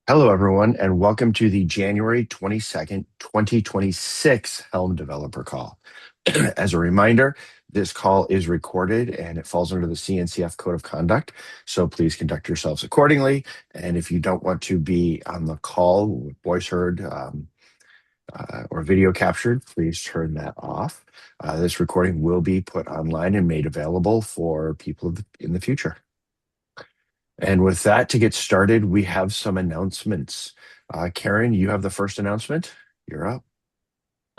Hello, everyone, and welcome to the January 22nd, 2026 Helm Developer Call. As a reminder, this call is recorded and it falls under the CNCF Code of Conduct, so please conduct yourselves accordingly. And if you don't want to be on the call with voice heard or video captured, please turn that off. This recording will be put online and made available for people in the future. And with that, to get started, we have some announcements. Karen, you have the first announcement. You're up.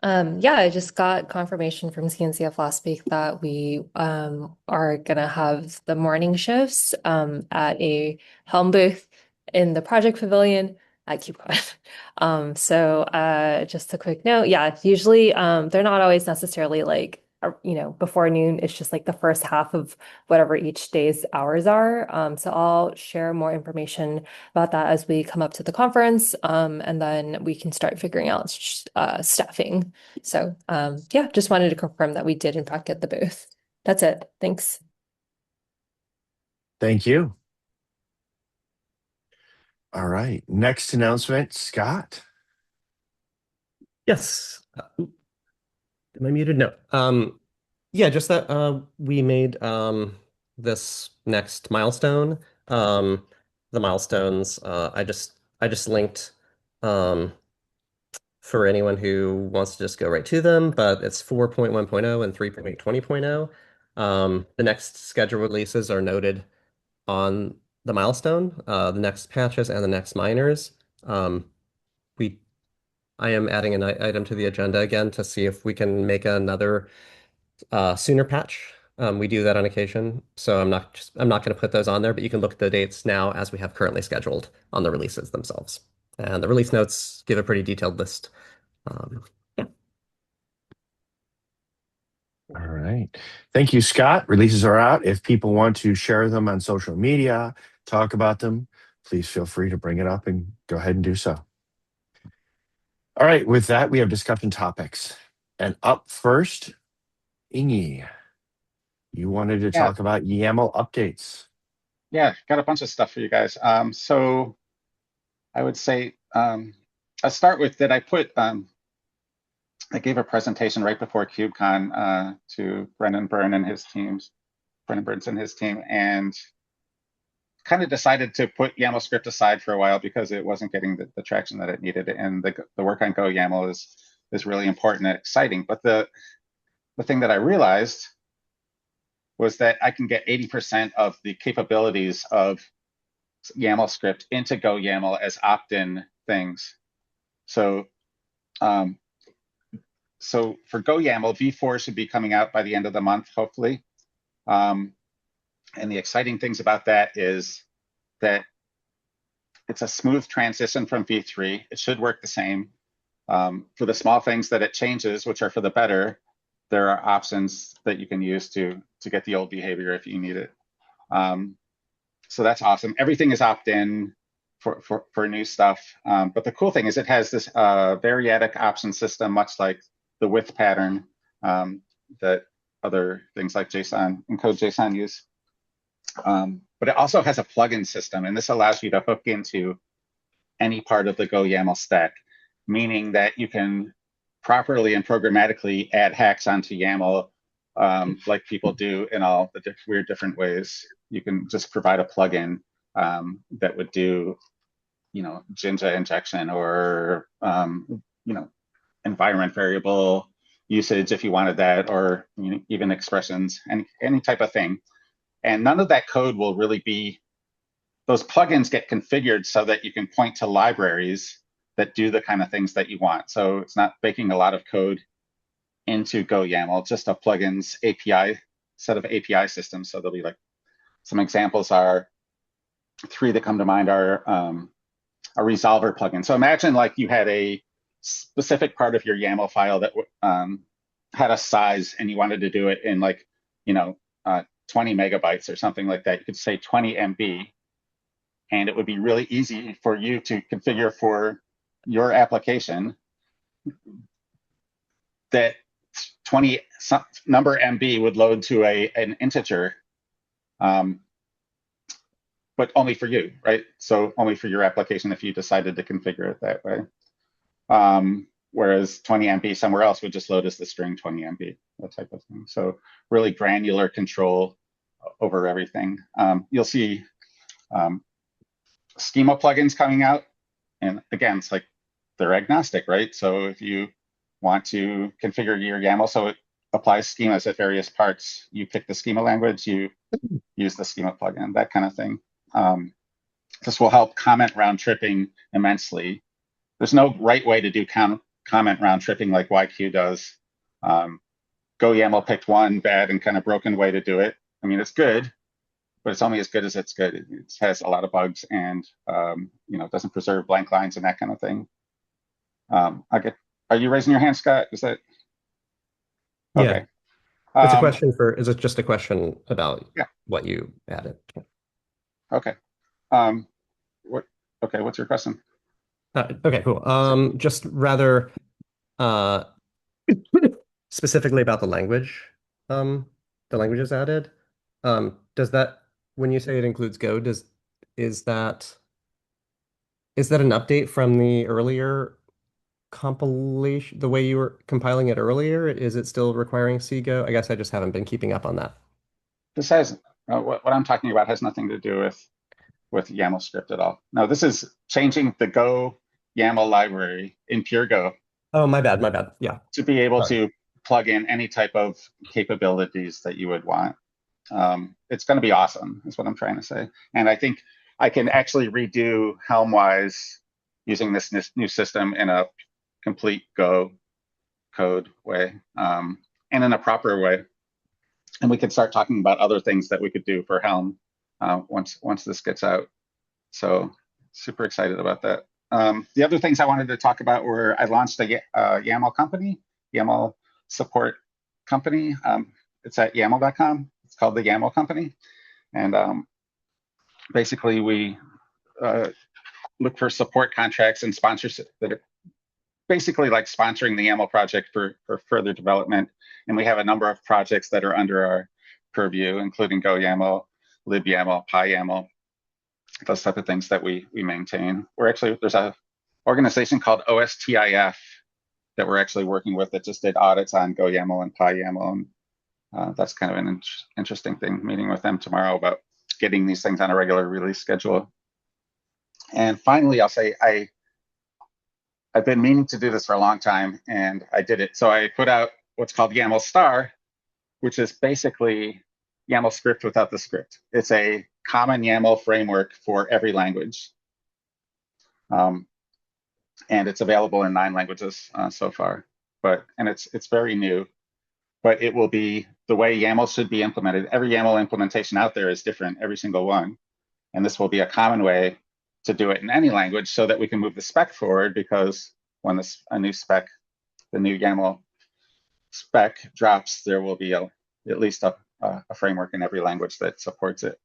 Yeah, I just got confirmation from CNCF last week that we are gonna have the morning shifts at a Helm booth in the project pavilion at KubeCon. Just a quick note, yeah, usually they're not always necessarily like before noon. It's just like the first half of whatever each day's hours are. So I'll share more information about that as we come up to the conference, and then we can start figuring out staffing. Yeah, just wanted to confirm that we did in fact get the booth. That's it. Thanks. Thank you. All right. Next announcement, Scott. Yes. Am I muted? No. Yeah, just that we made this next milestone. The milestones I just linked um for anyone who wants to just go right to them, but it's 4.1.0 and 3.20.0. The next scheduled releases are noted on the milestone, the next patches and the next minors. We I am adding an item to the agenda again to see if we can make another sooner patch. We do that on occasion, so I'm not going to put those on there, but you can look at the dates now as we have currently scheduled on the releases themselves. And the release notes give a pretty detailed list. Yeah. All right. Thank you, Scott. Releases are out. If people want to share them on social media, talk about them, please feel free to bring it up and go ahead and do so. All right. With that, we have discussion topics. And up first, Ingi, you wanted to Yeah, talk about YAML updates. yeah, got a bunch of stuff for you guys. So I would say I'll start with that I gave a presentation right before KubeCon to Brendan Burns and his team, and kind of decided to put YAML script aside for a while because it wasn't getting the traction that it needed, and the work on Go YAML is really important and exciting. But the thing that I realized was that I can get 80% of the capabilities of YAML script into Go YAML as opt-in things. So, um, so for Go YAML, v4 should be coming out by the end of the month, hopefully. And the exciting things about that is that it's a smooth transition from v3. It should work the same. For the small things that it changes, which are for the better, there are options that you can use to get the old behavior if you need it. So that's awesome. Everything is opt-in for new stuff. But the cool thing is it has this variadic option system, much like the width pattern that other things like JSON, encode JSON use. But it also has a plugin system, and this allows you to hook into any part of the Go YAML stack, meaning that you can properly and programmatically add hacks onto YAML like people do in all the weird different ways. You can just provide a plugin that would do, Jinja injection or, environment variable usage if you wanted that, or even expressions, any type of thing. And none of that code will really be, those plugins get configured so that you can point to libraries that do the kind of things that you want. So it's not baking a lot of code into Go YAML, just a plugins API, set of API systems. So there'll be like, some examples are, three that come to mind are a resolver plugin. So imagine like you had a specific part of your YAML file that had a size and you wanted to do it in like, 20 megabytes or something like that. You could say 20 MB, and it would be really easy for you to configure for your application that 20 number MB would load to an integer. but only for you, right? So only for your application if you decided to configure it that way. Whereas 20 MB somewhere else would just load as the string 20 MB, that type of thing. So really granular control over everything. You'll see schema plugins coming out. And again, it's like they're agnostic, right? So if you want to configure your YAML so it applies schemas at various parts, you pick the schema language, you use the schema plugin, that kind of thing. This will help comment round tripping immensely. There's no right way to do comment round tripping like YQ does. Go YAML picked one bad and kind of broken way to do it. I mean, it's good, but it's only as good as it's good. It has a lot of bugs and doesn't preserve blank lines and that kind of thing. Are you raising your hand, Scott? Is that okay? Yeah. It's a question for. Is it just a question about what you added? Okay. What's your question? Okay, cool. Just rather specifically about the language, the languages added. Does that, when you say it includes Go, is that an update from the earlier compilation, the way you were compiling it earlier? Is it still requiring C Go? I guess I just haven't been keeping up on that. This has what I'm talking about has nothing to do with YAML script at all. No, this is changing the Go YAML library in pure Go. Oh, my bad. Yeah. To be able to plug in any type of capabilities that you would want. It's going to be awesome, is what I'm trying to say. And I think I can actually redo Helmwise using this new system in a complete Go code way and in a proper way. And we could start talking about other things that we could do for Helm once this gets out. So super excited about that. The other things I wanted to talk about were I launched a YAML company, YAML support company. It's at YAML.com. It's called the YAML company. And basically we look for support contracts and sponsorship that are basically like sponsoring the YAML project for further development. And we have a number of projects that are under our purview, including GoYAML, LibYAML, PyYAML, those type of things that we maintain. There's a organization called OSTIF that we're actually working with that just did audits on GoYAML and PyYAML. And that's kind of an interesting thing, meeting with them tomorrow about getting these things on a regular release schedule. And finally, I'll say I've been meaning to do this for a long time, and I did it. So I put out what's called YAML Star, which is basically YAML script without the script. It's a common YAML framework for every language. And it's available in 9 languages so far. And it's very new, but it will be the way YAML should be implemented. Every YAML implementation out there is different, every single one. And this will be a common way to do it in any language so that we can move the spec forward, because when a new spec, the new YAML spec drops, there will be at least a framework in every language that supports it.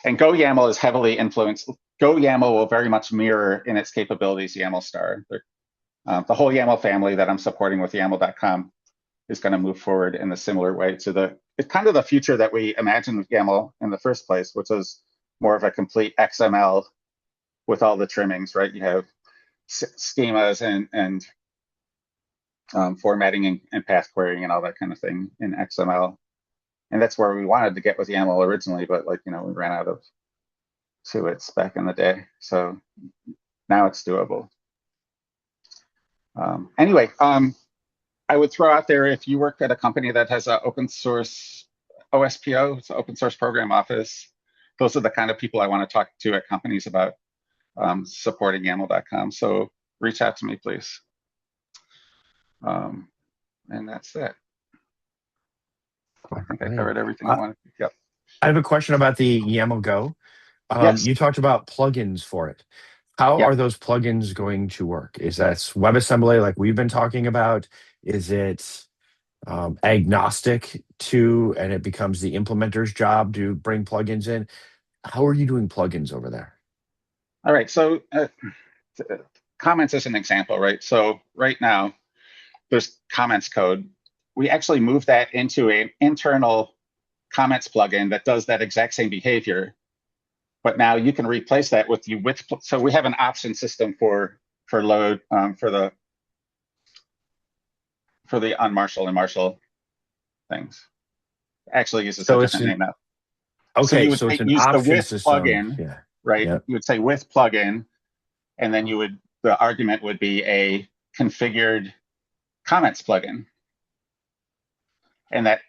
And GoYAML is heavily influenced. GoYAML will very much mirror in its capabilities YAML Star. The whole YAML family that I'm supporting with YAML.com is going to move forward in a similar way to it's kind of the future that we imagined with YAML in the first place, which was more of a complete XML with all the trimmings, right? You have schemas and formatting and path querying and all that kind of thing in XML. And that's where we wanted to get with YAML originally, but we ran out of suets back in the day. So now it's doable. Anyway, I would throw out there, if you work at a company that has an open source OSPO, it's an open source program office, those are the kind of people I want to talk to at companies about supporting YAML.com. So reach out to me, please. And that's it. I think I covered everything I wanted to. Yep. I have a question about the YAML Go. Yes. You talked about plugins for it. How are those plugins going to work? Is that WebAssembly like we've been talking about? Is it agnostic to, and it becomes the implementer's job to bring plugins in? How are you doing plugins over there? All right. So comments as an example, right? So right now, there's comments code. We actually moved that into an internal comments plugin that does that exact same behavior. But now you can replace that with so we have an option system for load for the unmarshal and marshal things. Actually uses a So it's different name now. So okay. you would So it's an use the option with system. plugin, Yeah. right? Yeah. You would say with plugin, and then the argument would be a configured comments plugin. And that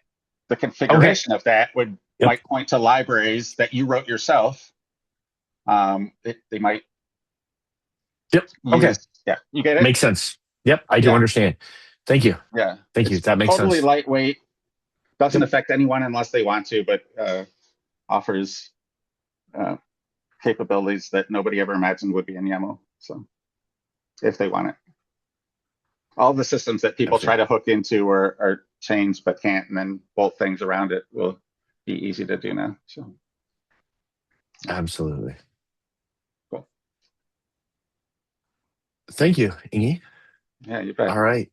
the configuration of that Yep. might point to libraries that you wrote yourself. They might Yep. Okay. use, yeah, you get it? Makes sense. Yep. I do Yeah. understand. Thank you. Yeah. Thank you. It's That makes totally sense. lightweight, doesn't Yep. affect anyone unless they want to, but offers capabilities that nobody ever imagined would be in YAML. So if they want it. All the systems that people try to hook into are changed but can't, and then bolt things around it will be easy to do now. So Absolutely. cool. Thank you, Ingy. Yeah, you bet. All right.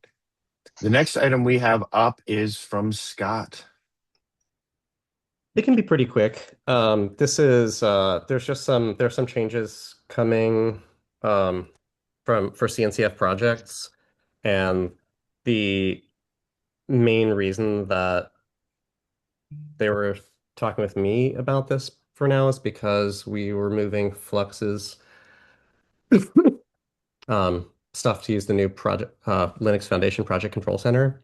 The next item we have up is from Scott. It can be pretty quick. This is there's some changes coming for CNCF projects, and the main reason that they were talking with me about this for now is because we were moving Flux's stuff to use the new project Linux Foundation Project Control Center.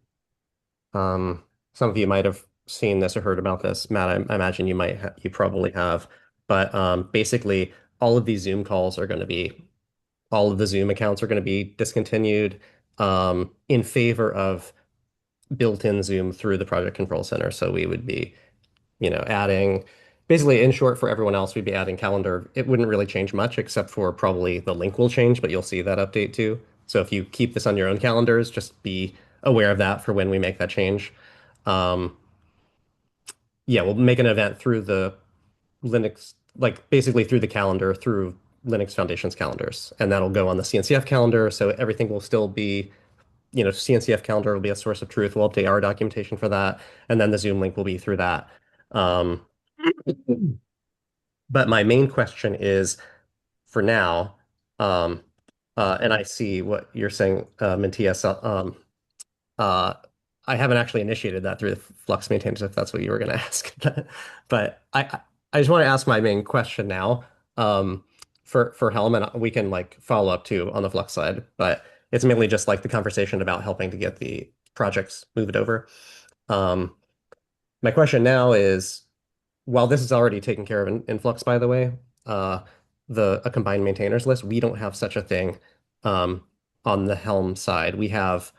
Some of you might have seen this or heard about this. Matt, I imagine you probably have. But basically, all of these Zoom calls are going to be, all of the Zoom accounts are going to be discontinued in favor of built-in Zoom through the Project Control Center. So we would be, adding, basically, in short, for everyone else, we'd be adding calendar. It wouldn't really change much, except for probably the link will change, but you'll see that update too. So if you keep this on your own calendars, just be aware of that for when we make that change. Yeah, we'll make an event through the Linux, like basically through the calendar, through Linux Foundation's calendars, and that'll go on the CNCF calendar. So everything will still be, CNCF calendar will be a source of truth. We'll update our documentation for that, and then the Zoom link will be through that. Um, but my main question is, for now, um, and I see what you're saying, Mentias, Uh, I haven't actually initiated that through the Flux maintainers, if that's what you were going to ask. But I just want to ask my main question now, for Helm, and we can like follow up too on the Flux side. But it's mainly just like the conversation about helping to get the projects moved over. Um, my question now is, while this is already taken care of in Flux, by the way, uh, a combined maintainers list, we don't have such a thing on the Helm side. We have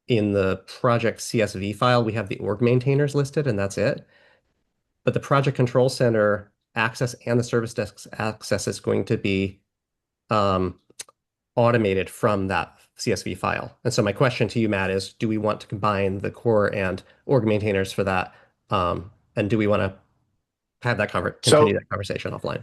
in the project CSV file, we have the org maintainers listed, and that's it. But the project control center access and the service desk access is going to be automated from that CSV file. And so my question to you, Matt, is do we want to combine the core and org maintainers for that? And do we want to have that continue So that conversation offline?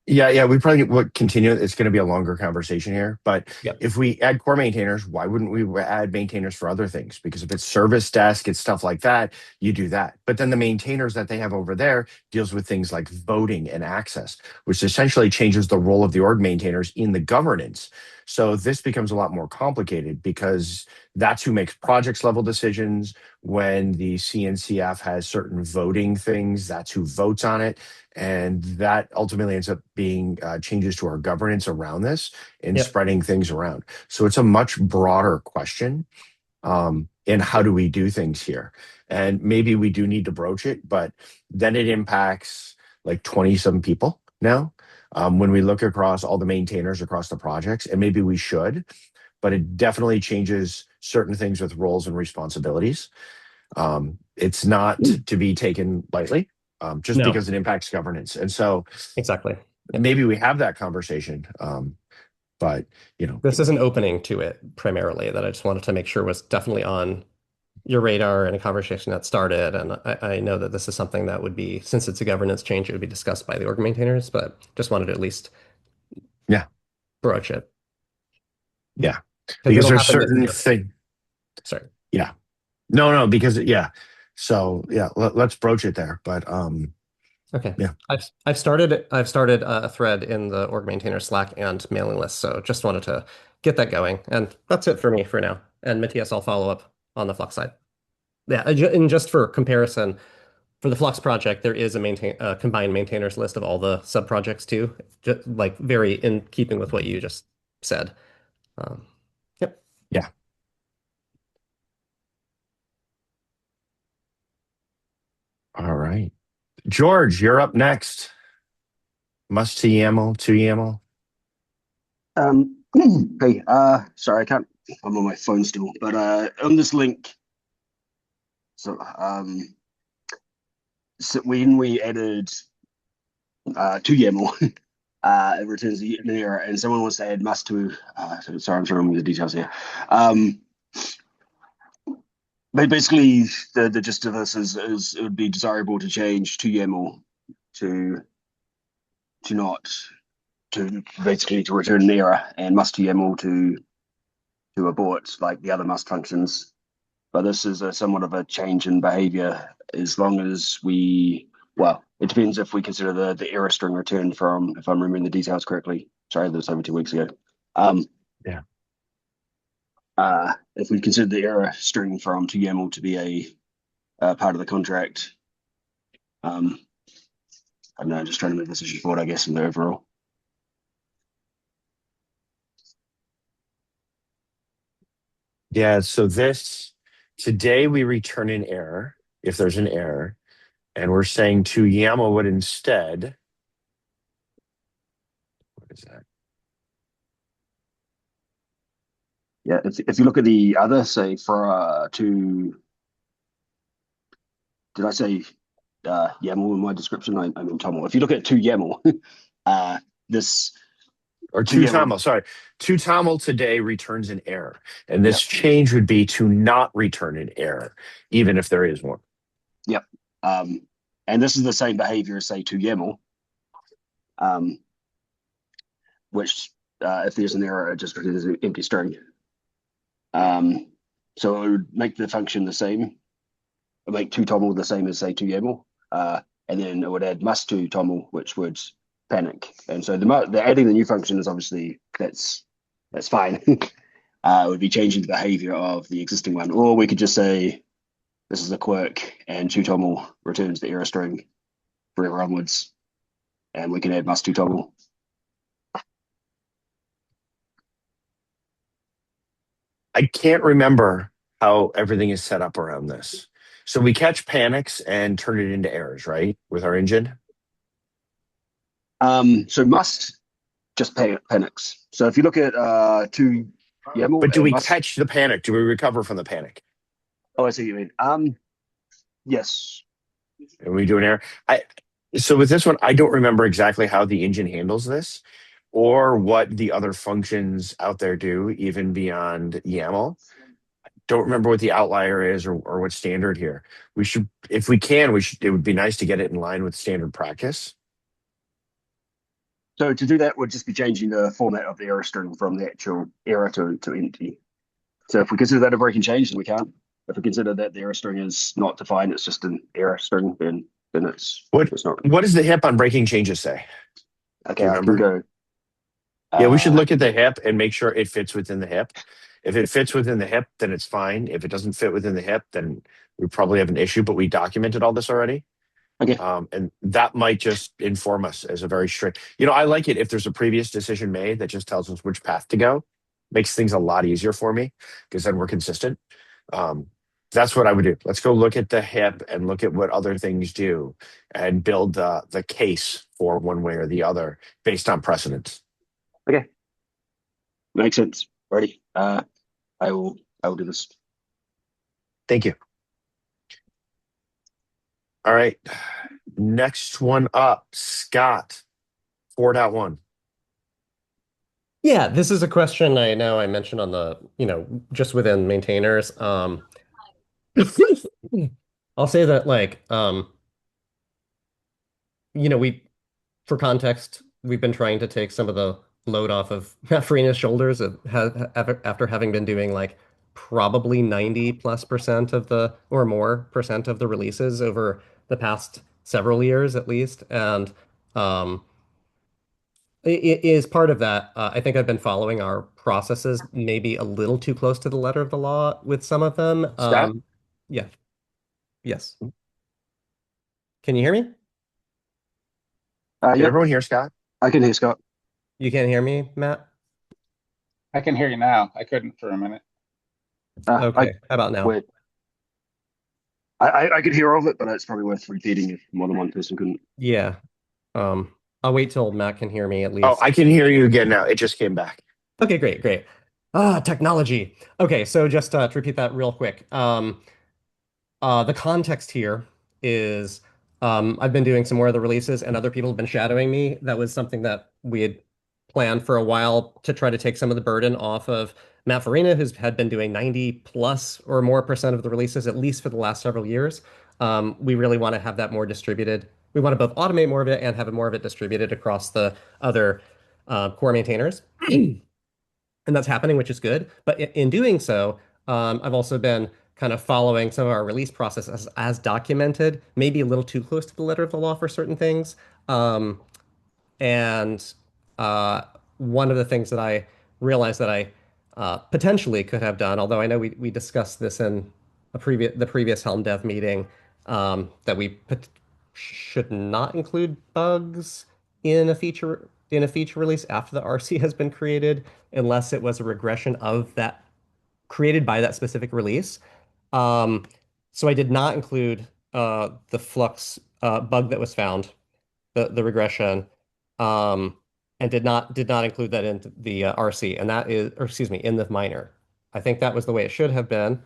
Yeah. yeah, we probably would continue. It's going to be a longer conversation here, but Yep. if we add core maintainers, why wouldn't we add maintainers for other things? Because if it's service desk, it's stuff like that, you do that. But then the maintainers that they have over there deals with things like voting and access, which essentially changes the role of the org maintainers in the governance. So this becomes a lot more complicated because that's who makes projects level decisions. When the CNCF has certain voting things, that's who votes on it. And that ultimately ends up being changes to our governance around this and Yep. spreading things around. So it's a much broader question. And how do we do things here? And maybe we do need to broach it, but then it impacts like 20 some people now. When we look across all the maintainers across the projects, and maybe we should, but it definitely changes certain things with roles and responsibilities. It's not to be taken lightly. Just No. because it impacts governance. And so Exactly. Yep. maybe we have that conversation. But This is an opening to it primarily that I just wanted to make sure was definitely on your radar and a conversation that started. And I know that this is something that would be, since it's a governance change, it would be discussed by the org maintainers, but just wanted to at least broach it. Yeah. Because Because it'll there's happen this certain year. thing. Sorry. Yeah. No, because so let's broach it there. But Okay. Yeah. I've started a thread in the org maintainer Slack and mailing list, so just wanted to get that going. And that's it for me for now. And Matthias, I'll follow up on the Flux side. Yeah, and just for comparison, for the Flux project, there is a combined maintainers list of all the sub projects too, just like very in keeping with what you just said. Um, yep. Yeah. All right. George, you're up next. Must to YAML, to YAML. Hey, sorry, I can't. I'm on my phone still, but on this link, so so when we added to YAML, it returns an error, and someone wants to add must to. Sorry, I'm trying to remember the details here. But basically, the gist of this is it would be desirable to change to YAML to not to basically to return an error, and must to YAML to abort like the other must functions. But this is somewhat of a change in behavior as long as well, it depends if we consider the error string returned from, if I'm remembering the details correctly. Sorry, that was over 2 weeks ago. Yeah. If we consider the error string from to YAML to be a part of the contract, I don't know, just trying to move this issue forward, I guess, in the overall. Yeah. So today we return an error if there's an error. And we're saying to YAML would instead, what is that? Yeah, if you look at the other, say for did I say YAML in my description? I mean TOML. If you look at to YAML, this Or to to YAML, TOML, sorry. To TOML today returns an error. And this yep, change would be to not return an error, even if there is one. yep. And this is the same behavior as say to YAML, which if there's an error, it just returns an empty string. So it would make the function the same, make to TOML the same as say to YAML, and then it would add must to TOML, which would panic. And so the adding the new function is obviously that's fine. It would be changing the behavior of the existing one, or we could just say this is a quirk, and to TOML returns the error string forever onwards, and we can add must to TOML. I can't remember how everything is set up around this. So we catch panics and turn it into errors, right? With our engine. So must just panics. So if you look at to YAML, But do we must. catch the panic? Do we recover from the panic? Oh, I see what you mean. Yes. And we do an error. So with this one, I don't remember exactly how the engine handles this or what the other functions out there do, even beyond YAML. Don't remember what the outlier is or what's standard here. We should, if we can, it would be nice to get it in line with standard practice. So to do that would just be changing the format of the error string from the actual error to empty. So if we consider that a breaking change, then we can't. If we consider that the error string is not defined, it's just an error string, then it's not. What does the HIP on breaking changes say? Okay, I can remember? go. Yeah, we should look at the HIP and make sure it fits within the HIP. If it fits within the HIP, then it's fine. If it doesn't fit within the HIP, then we probably have an issue, but we documented all this already. Okay. And that might just inform us as a very strict. I like it if there's a previous decision made that just tells us which path to go. Makes things a lot easier for me because then we're consistent. That's what I would do. Let's go look at the HIP and look at what other things do and build the case for one way or the other based on precedents. Okay. Makes sense. Ready. I will do this. Thank you. All right. Next one up, Scott, 4.1. Yeah, this is a question I know I mentioned on the, just within maintainers. I'll say that we, for context, we've been trying to take some of the load off of Farina's shoulders after having been doing probably 90+% of the or more percent of the releases over the past several years at least, and um, it is part of that. I think I've been following our processes maybe a little too close to the letter of the law with some of them. Scott, Yeah, yes. Can you hear me? can Yep, everyone hear Scott? I can hear Scott. You can't hear me, Matt? I can hear you now. I couldn't for a minute. I Okay, how about now? wait. I could hear all of it, but it's probably worth repeating if more than one person couldn't. Yeah. Um, I'll wait till Matt can hear me at Oh, least. I can hear you again now. It just came back. Okay, great, great. Technology. Okay, so just to repeat that real quick. The context here is I've been doing some more of the releases and other people have been shadowing me. That was something that we had planned for a while to try to take some of the burden off of Matt Farina, who's had been doing 90 plus or more percent of the releases, at least for the last several years. We really want to have that more distributed. We want to both automate more of it and have more of it distributed across the other core maintainers. And that's happening, which is good. But in doing so, I've also been kind of following some of our release process as documented, maybe a little too close to the letter of the law for certain things. And one of the things that I realized that I potentially could have done, although I know we discussed this in the previous Helm Dev meeting, that we should not include bugs in a feature release after the RC has been created, unless it was a regression of that created by that specific release. Um, so I did not include the Flux bug that was found, the regression, um, and did not include that into the RC, and that is, or excuse me, in the minor. I think that was the way it should have been.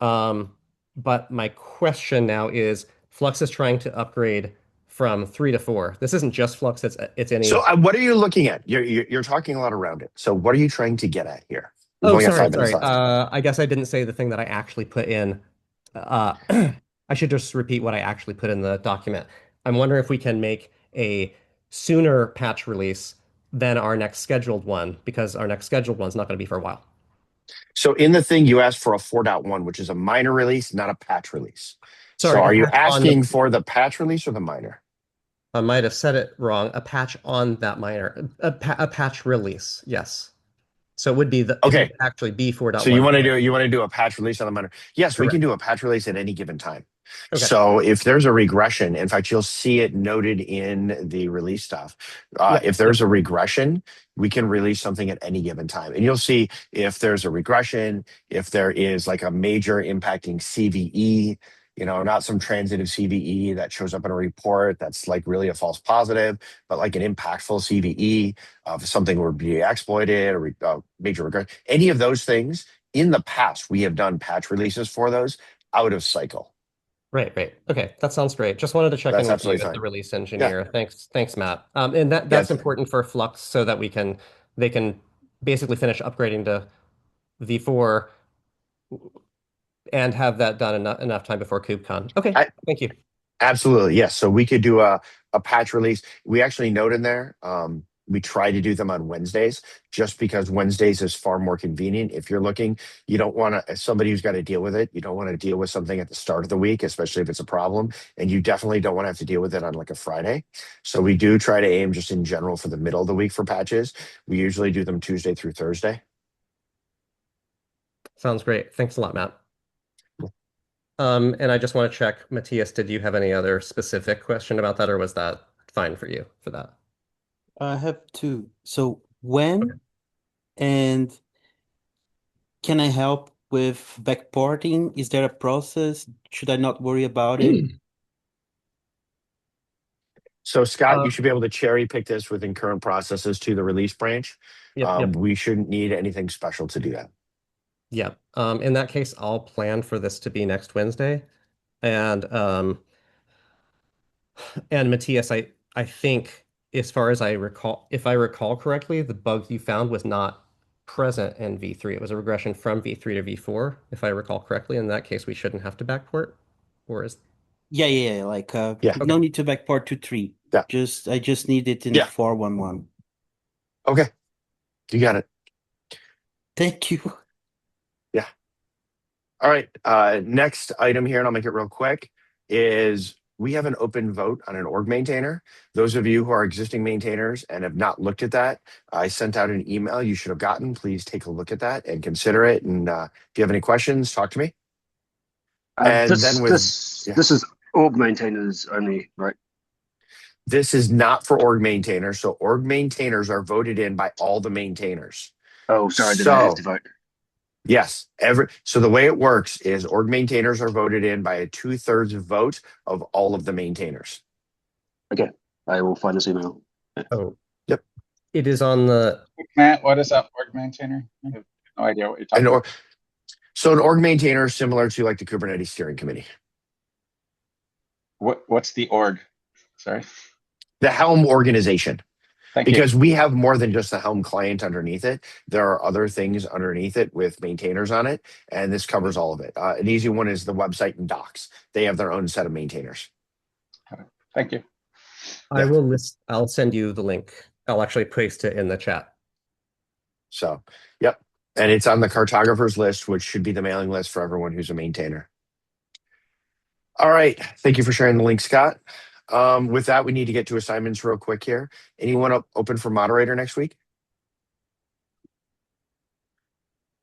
Um, but my question now is, Flux is trying to upgrade from 3 to 4. This isn't just Flux; it's So, any. what are you looking at? You're talking a lot around it. So, what are you trying to get at here? We've Oh, only got sorry, 5 minutes sorry. left. I guess I didn't say the thing that I actually put in. Uh, I should just repeat what I actually put in the document. I'm wondering if we can make a sooner patch release than our next scheduled one, because our next scheduled one's not going to be for a while. So, in the thing, you asked for a 4.1, which is a minor release, not a patch release. So, Sorry, a are you patch on asking the. for the patch release or the minor? I might have said it wrong. A patch on that minor, a patch release. Yes. So it would Okay. actually be So you 4.1. want to do a patch release on the minor? Yes, we can Correct. do a patch release at any given time. Okay. So if there's a regression, in fact, you'll see it noted in the release stuff. Yep. If there's a regression, we can release something at any given time. And you'll see if there's a regression, if there is like a major impacting CVE, not some transitive CVE that shows up in a report that's like really a false positive, but like an impactful CVE of something would be exploited or major regression. Any of those things in the past, we have done patch releases for those out of cycle. Right, right. Okay, that sounds great. Just wanted to check in That's with you absolutely as the fine. release Yeah. engineer. Thanks, Matt. And that's Yes. important for Flux so that they can basically finish upgrading to V4 and have that done enough time before KubeCon. Okay, I, thank you. absolutely. Yes. So we could do a patch release. We actually note in there, we try to do them on Wednesdays just because Wednesdays is far more convenient. If you're looking, you don't want to, as somebody who's got to deal with it, you don't want to deal with something at the start of the week, especially if it's a problem. And you definitely don't want to have to deal with it on like a Friday. So we do try to aim just in general for the middle of the week for patches. We usually do them Tuesday through Thursday. Sounds great. Thanks a lot, Matt. And I just want to check, Matthias, did you have any other specific question about that, or was that fine for you for that? I have two. So Okay. when and can I help with backporting? Is there a process? Should I not worry about it? So Scott, Uh, you should be able to cherry pick this within current processes to the release branch. yep. We shouldn't need anything special to do that. Yeah. In that case, I'll plan for this to be next Wednesday. And Matthias, I think as far as I recall, if I recall correctly, the bug you found was not present in V3. It was a regression from V3 to V4, if I recall correctly. In that case, we shouldn't have to backport. Or is Yeah. Like Yeah. okay. no need to backport to 3. Yeah. I just need it in Yeah. 4.1.1. Okay. You got it. Thank you. Yeah. All right. Next item here, and I'll make it real quick, is we have an open vote on an org maintainer. Those of you who are existing maintainers and have not looked at that, I sent out an email you should have gotten. Please take a look at that and consider it. And if you have any questions, talk to me. And then This is org maintainers only, right? this is not for org maintainers. So org maintainers are voted in by all the maintainers. Oh, sorry, did I have to vote? Yes, so the way it works is org maintainers are voted in by a 2/3 vote of all of the maintainers. Okay, I will find this email. Oh, yep. It is on the. Matt, what is that org maintainer? I have no idea what you're talking about. So an org maintainer is similar to like the Kubernetes steering committee. What's the org? Sorry. The Helm organization. Thank you. Because we have more than just the Helm client underneath it. There are other things underneath it with maintainers on it, and this covers all of it. An easy one is the website and docs. They have their own set of maintainers. Thank you. I'll send you the link. I'll actually paste it in the chat. So, yep. And it's on the cartographers list, which should be the mailing list for everyone who's a maintainer. All right. Thank you for sharing the link, Scott. With that, we need to get to assignments real quick here. Anyone open for moderator next week?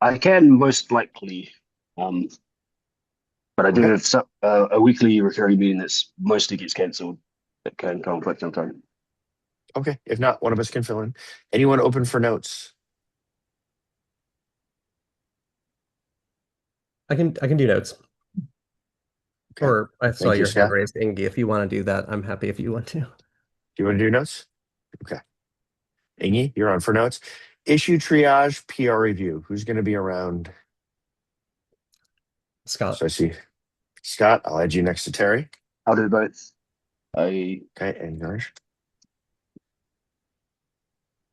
I can most likely, but I do have a weekly recurring meeting that's mostly gets cancelled that can conflict sometime. Okay. If not, one of us can fill in. Anyone open for notes? I can do notes. Okay. Or I saw your Scott. hand raised, Ingy. If you want to do that, I'm happy if you want to. Do you want to do notes? Okay. Ingy, you're on for notes. Issue triage, PR review. Who's going to be around? Scott. So I see Scott. I'll add you next to Terry. I'll do both. Okay, and yours.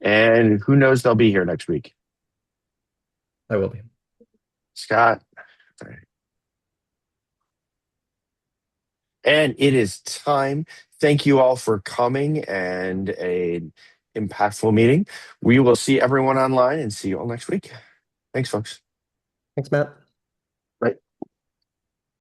And who knows they'll be here next week? I will be. Scott. All right. And it is time. Thank you all for coming and an impactful meeting. We will see everyone online and see you all next week. Thanks, folks. Thanks, Matt.